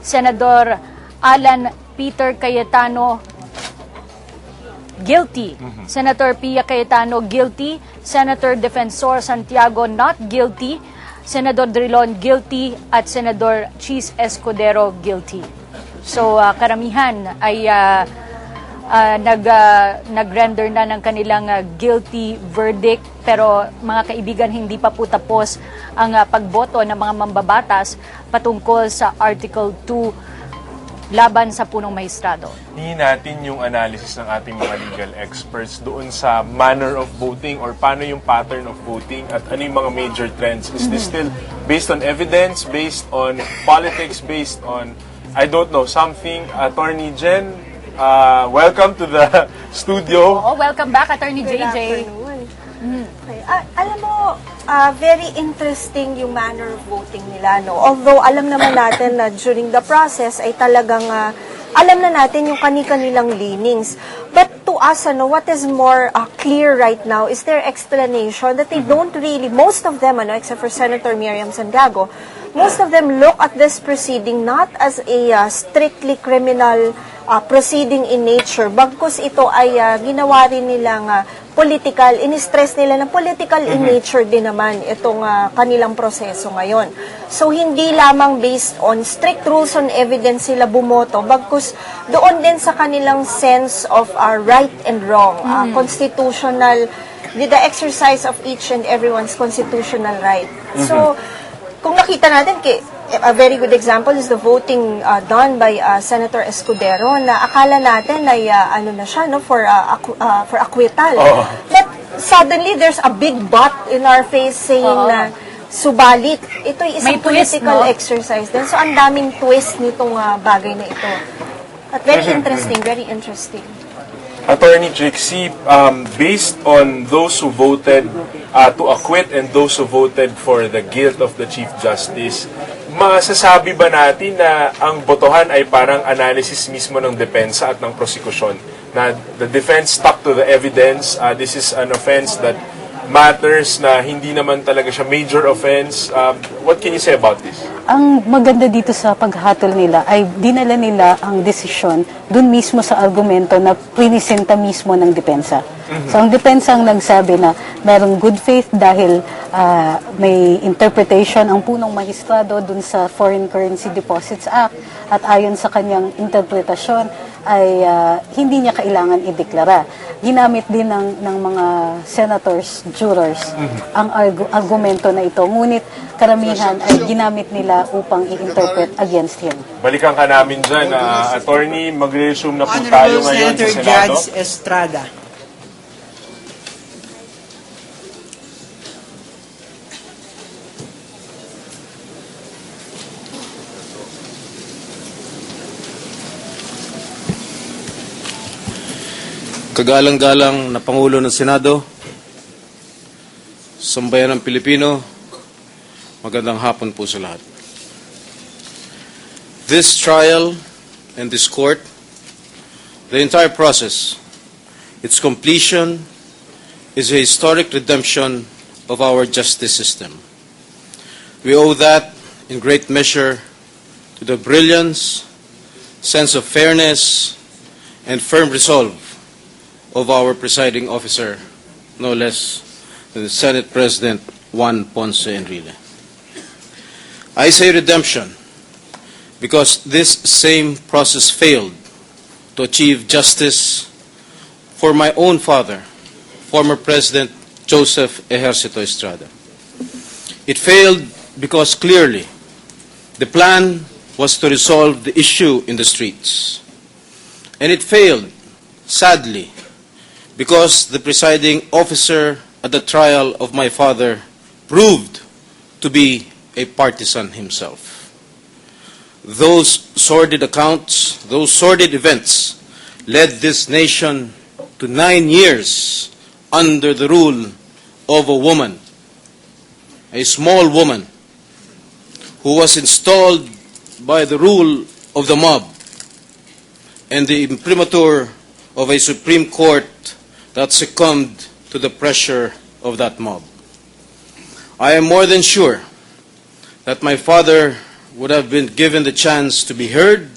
Senador Alan Peter Cayetano, guilty. Senator Pia Cayetano, guilty. Senator Defensor Santiago, not guilty. Senador Drilon, guilty. At Senador Cheese Escudero, guilty. So, karamihan ay nag-render na ng kanilang guilty verdict. Pero mga kaibigan, hindi pa po tapos ang pagboto ng mga mambabatas patungkol sa Article 2 laban sa punong mahistrado. Hingin natin yung analysis ng ating mga legal experts doon sa manner of voting or paano yung pattern of voting at ano yung mga major trends. Is this still based on evidence, based on politics, based on, I don't know, something? Attorney Jen, welcome to the studio. Oo, welcome back, Attorney Good JJ. afternoon. Okay. Alam mo, very interesting yung manner of voting nila, no? Although alam naman natin na during the process ay talagang alam na natin yung kani-kanilang leanings. But to us, what is more clear right now is their explanation that they don't really, most of them, except for Senator Miriam Santiago, most of them look at this proceeding not as a strictly criminal proceeding in nature, bagkus ito ay ginawa rin nilang political, in-stress nila na political in nature din naman itong kanilang proseso ngayon. So, hindi lamang based on strict rules on evidence sila bumoto, bagkus doon din sa kanilang sense of right and wrong, constitutional, the exercise of each and everyone's constitutional right. So, kung nakita natin, a very good example is the voting done by Senator Escudero na akala natin ay ano na siya for acquittal. But suddenly there's a big but in our face saying na subalit ito ay isang political exercise din. So ang daming twist nitong bagay na ito. At very interesting, very interesting. Attorney Trixie, based on those who voted to acquit and those who voted for the guilt of the Chief Justice, masasabi ba natin na ang botohan ay parang analysis mismo ng depensa at ng prosekusyon? Na the defense stuck to the evidence, this is an offense that matters, na hindi naman talaga siya major offense. What can you say about this? Ang maganda dito sa paghatol nila ay dinala nila ang desisyon dun mismo sa argumento na prinisenta mismo ng depensa. So ang depensa ang nagsabi na merong good faith dahil may interpretation ang punong mahistrado dun sa Foreign Currency Deposits Act at ayon sa kanyang interpretasyon ay hindi niya kailangan ideklara. Ginamit din ng mga senators, jurors, ang argumento na ito. Ngunit karamihan ay ginamit nila upang i-interpret against him. Balikan ka namin dyan, attorney, mag-resume na po tayo ngayon sa Senator Senado. Judge Estrada. Kagalang-galang na Pangulo ng Senado, sambayan ng Pilipino, magandang hapon po sa lahat. This trial and this court, the entire process, its completion is a historic redemption of our justice system. We owe that in great measure to the brilliance, sense of fairness, and firm resolve of our presiding officer, no less than the Senate President Juan Ponce Enrile. I say redemption because this same process failed to achieve justice for my own father, former President Joseph Ejercito Estrada. It failed because clearly the plan was to resolve the issue in the streets. And it failed, sadly, because the presiding officer at the trial of my father proved to be a partisan himself. Those sordid accounts, those sordid events led this nation to 9 years under the rule of a woman, a small woman, who was installed by the rule of the mob and the imprimatur of a Supreme Court that succumbed to the pressure of that mob. I am more than sure that my father would have been given the chance to be heard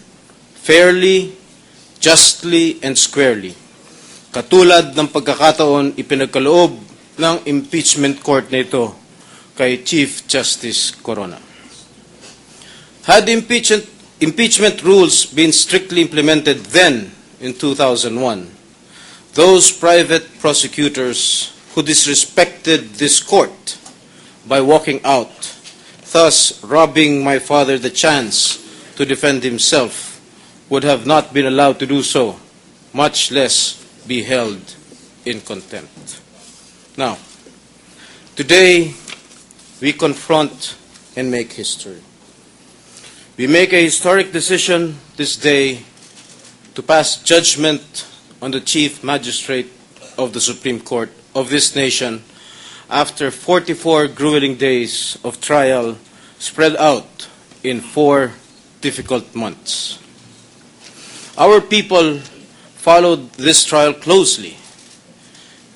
fairly, justly, and squarely, katulad ng pagkakataon ipinagkaloob ng impeachment court nito kay Chief Justice Corona. Had the impeachment rules been strictly implemented then in 2001, those private prosecutors who disrespected this court by walking out, thus robbing my father the chance to defend himself, would have not been allowed to do so, much less be held in contempt. Now, today we confront and make history. We make a historic decision this day to pass judgment on the Chief Magistrate of the Supreme Court of this nation after 44 grueling days of trial spread out in 4 difficult months. Our people followed this trial closely,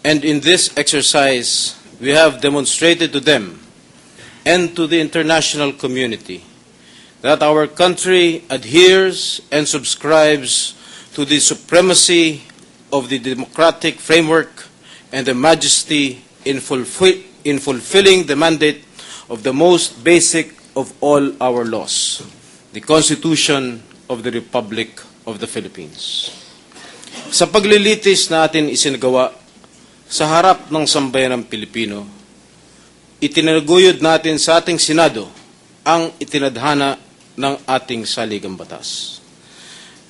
and in this exercise, we have demonstrated to them and to the international community that our country adheres and subscribes to the supremacy of the democratic framework and the majesty in fulfilling the mandate of the most basic of all our laws, the Constitution of the Republic of the Philippines. Sa paglilitis na atin isinagawa sa harap ng sambayanang Pilipino, itinaguyod natin sa ating Senado ang itinadhana ng ating saligang batas.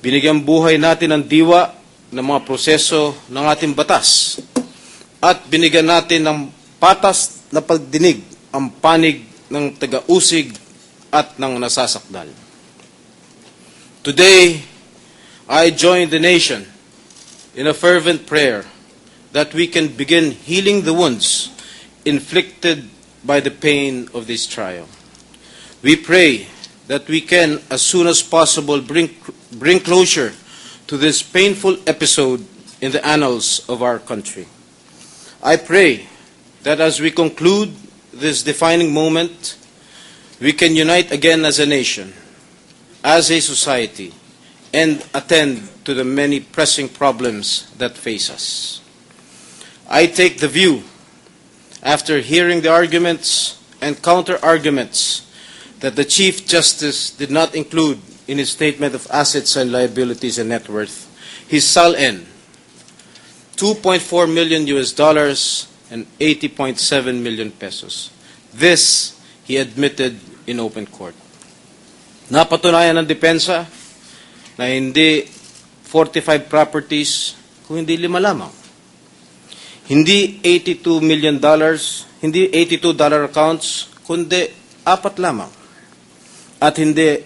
Binigyan buhay natin ang diwa ng mga proseso ng ating batas at binigyan natin ng patas na pagdinig ang panig ng taga-usig at ng nasasakdal. Today, I join the nation in a fervent prayer that we can begin healing the wounds inflicted by the pain of this trial. We pray that we can, as soon as possible, bring closure to this painful episode in the annals of our country. I pray that as we conclude this defining moment, we can unite again as a nation, as a society, and attend to the many pressing problems that face us. I take the view, after hearing the arguments and counter-arguments, that the Chief Justice did not include in his statement of assets and liabilities and net worth his SALN, $2.4 million and 80.7 million pesos. This he admitted in open court. Napatunayan ng depensa na hindi 45 properties, kung hindi 5 lamang. Hindi $82 million, hindi $82 accounts, kundi 4 lamang. At hindi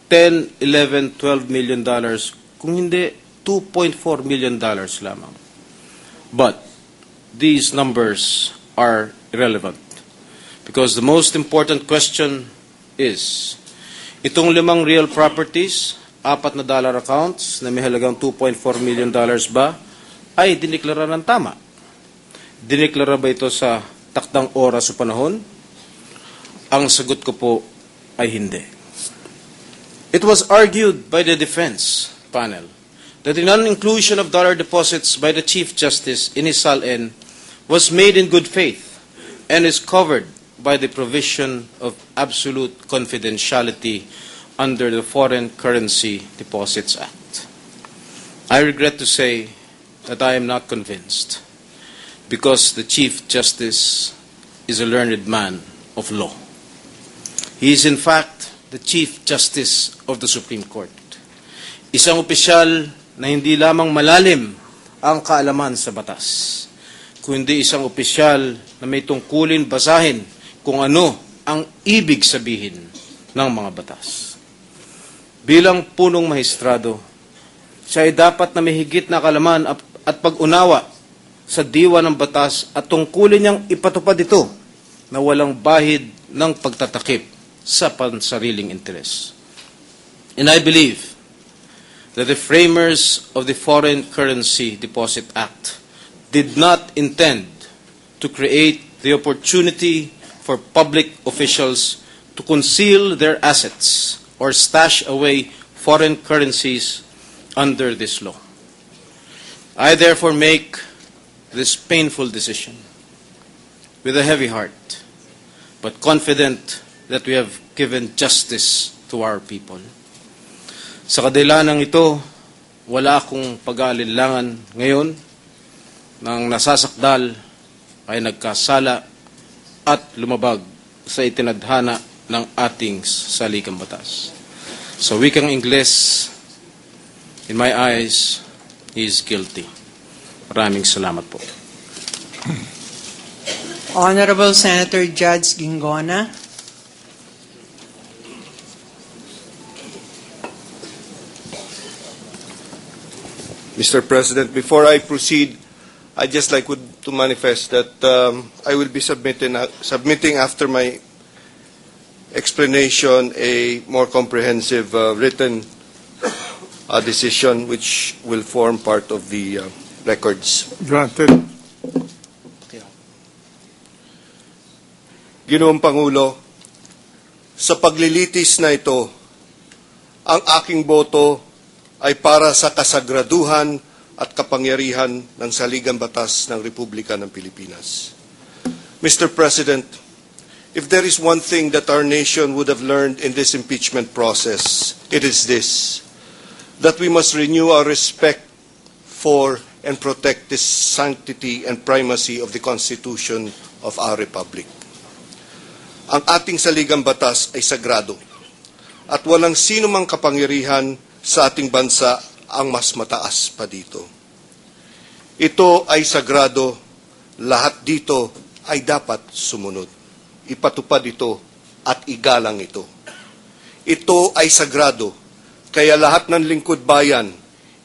10, 11, 12 million dollars, kung hindi $2.4 million lamang. But these numbers are irrelevant because the most important question is, itong 5 real properties, 4 na dollar accounts na may halagang $2.4 million ba ay diniklara ng tama? Diniklara ba ito sa takdang oras o panahon? Ang sagot ko po ay hindi. It was argued by the defense panel that the non-inclusion of dollar deposits by the Chief Justice in his SALN was made in good faith and is covered by the provision of absolute confidentiality under the Foreign Currency Deposits Act. I regret to say that I am not convinced, because the Chief Justice is a learned man of law. He is in fact the Chief Justice of the Supreme Court. Isang opisyal na hindi lamang malalim ang kaalaman sa batas, kundi isang opisyal na may tungkulin basahin kung ano ang ibig sabihin ng mga batas. Bilang punong mahistrado, siya ay dapat na may higit na kaalaman at pag-unawa sa diwa ng batas at tungkulin niyang ipatupad ito na walang bahid ng pagtatakip sa pansariling interes. And I believe that the framers of the Foreign Currency Deposit Act did not intend to create the opportunity for public officials to conceal their assets or stash away foreign currencies under this law. I therefore make this painful decision with a heavy heart, but confident that we have given justice to our people. Sa kadahilanang ito, wala akong pag-aalinlangan ngayon ng nasasakdal ay nagkasala at lumabag sa itinadhana ng ating saligang batas. Sa wikang Ingles, in my eyes, he is guilty. Maraming salamat po. Honorable Senator Judge Gingona. Mr. President, before I proceed, I'd just like to manifest that I will be submitting after my explanation a more comprehensive written decision which will form part of the records. Granted. Ginoong Pangulo, sa paglilitis na ito, ang aking boto ay para sa kasagraduhan at kapangyarihan ng Saligang Batas ng Republika ng Pilipinas. Mr. President, if there is one thing that our nation would have learned in this impeachment process, it is this, that we must renew our respect for and protect the sanctity and primacy of the Constitution of our Republic. Ang ating saligang batas ay sagrado at walang sino mang kapangyarihan sa ating bansa ang mas mataas pa dito. Ito ay sagrado, lahat dito ay dapat sumunod. Ipatupad ito at igalang ito. Ito ay sagrado, kaya lahat ng lingkod bayan,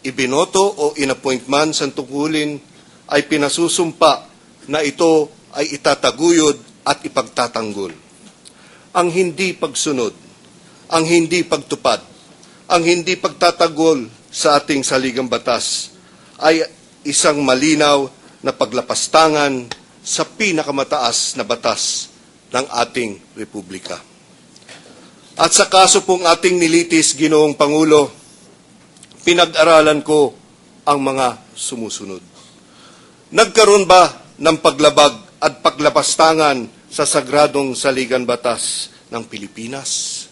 ibinoto o inappoint man sa tungkulin, ay pinasusumpa na ito ay itataguyod at ipagtatanggol. Ang hindi pagsunod, ang hindi pagtupad, ang hindi pagtatagol sa ating saligang batas ay isang malinaw na paglapastangan sa pinakamataas na batas ng ating republika. At sa kaso pong ating nilitis, Ginoong Pangulo, pinag-aralan ko ang mga sumusunod. Nagkaroon ba ng paglabag at paglapastangan sa sagradong saligang batas ng Pilipinas?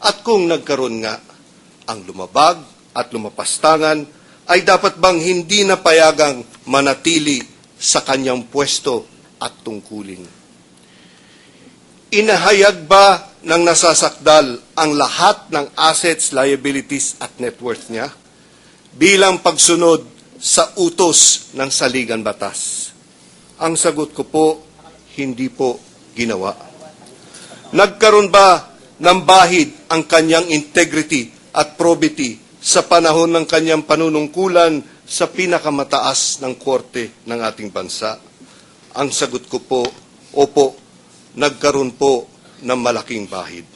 At kung nagkaroon nga, ang lumabag at lumapastangan ay dapat bang hindi na payagang manatili sa kanyang pwesto at tungkulin? Inahayag ba ng nasasakdal ang lahat ng assets, liabilities at net worth niya bilang pagsunod sa utos ng saligang batas? Ang sagot ko po, hindi po ginawa. Nagkaroon ba ng bahid ang kanyang integrity at probity sa panahon ng kanyang panunungkulan sa pinakamataas ng korte ng ating bansa? Ang sagot ko po, opo, nagkaroon po ng malaking bahid.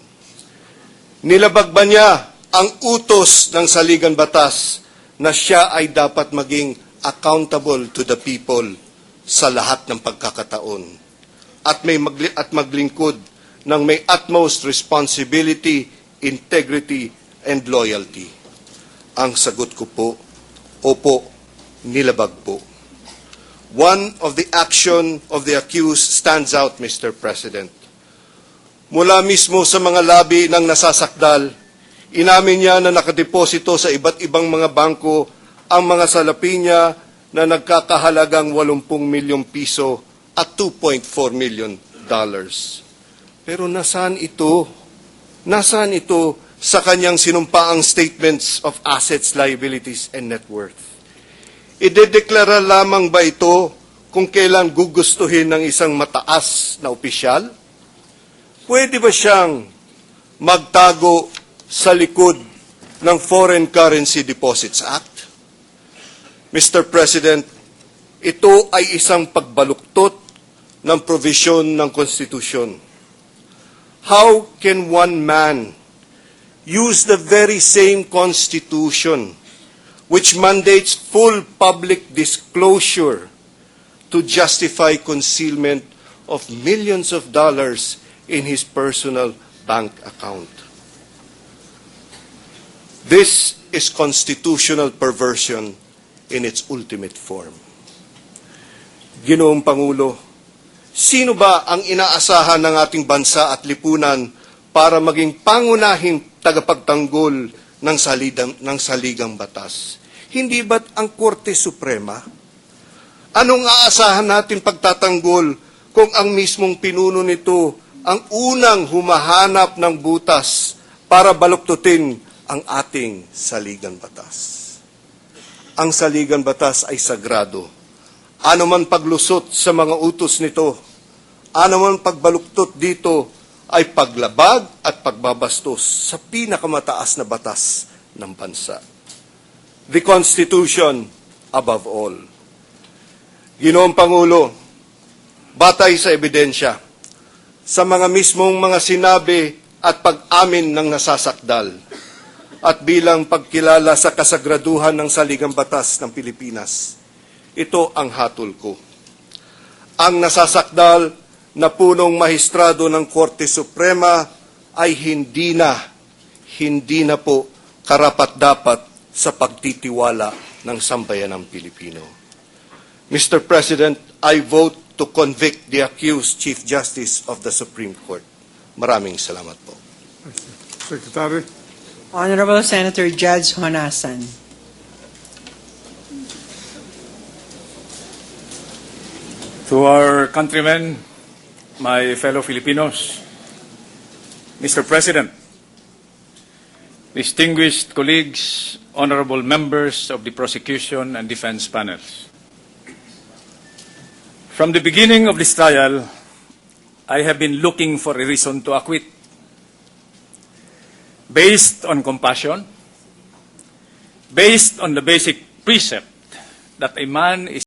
Nilabag ba niya ang utos ng saligang batas na siya ay dapat maging accountable to the people sa lahat ng pagkakataon at maglingkod ng may utmost responsibility, integrity, and loyalty? Ang sagot ko po, opo, nilabag po. One of the action of the accused stands out, Mr. President. Mula mismo sa mga labi ng nasasakdal, inamin niya na nakadeposito sa iba't ibang mga bangko ang mga salapi niya na nagkakahalagang 80 milyong piso at $2.4 million. Pero nasaan ito? Nasaan ito sa kanyang sinumpaang statements of assets, liabilities, and net worth? Idedeklara lamang ba ito kung kailan gugustuhin ng isang mataas na opisyal? Pwede ba siyang magtago sa likod ng Foreign Currency Deposits Act? Mr. President, ito ay isang pagbaluktot ng provision ng Constitution. How can one man use the very same Constitution which mandates full public disclosure to justify concealment of millions of dollars in his personal bank account. This is constitutional perversion in its ultimate form. Ginoong Pangulo, sino ba ang inaasahan ng ating bansa at lipunan para maging pangunahing tagapagtanggol ng saligang batas? Hindi ba't ang Korte Suprema? Anong aasahan natin pagtatanggol kung ang mismong pinuno nito ang unang humahanap ng butas para baluktutin ang ating saligang batas? Ang saligang batas ay sagrado. Ano man paglusot sa mga utos nito, ano man pagbaluktot dito, ay paglabag at pagbabastos sa pinakamataas na batas ng bansa. The Constitution above all. Ginoong Pangulo, batay sa ebidensya, sa mga mismong mga sinabi at pag-amin ng nasasakdal, at bilang pagkilala sa kasagraduhan ng saligang batas ng Pilipinas, ito ang hatol ko. Ang nasasakdal na punong mahistrado ng Korte Suprema ay hindi na po karapat-dapat sa pagtitiwala ng sambayanang Pilipino. Mr. President, I vote to convict the accused Chief Justice of the Supreme Court. Maraming salamat po. Secretary. Honorable Senator Judge Honasan. To our countrymen, my fellow Filipinos, Mr. President, distinguished colleagues, honorable members of the prosecution and defense panels. From the beginning of this trial, I have been looking for a reason to acquit. Based on compassion, based on the basic precept that a man is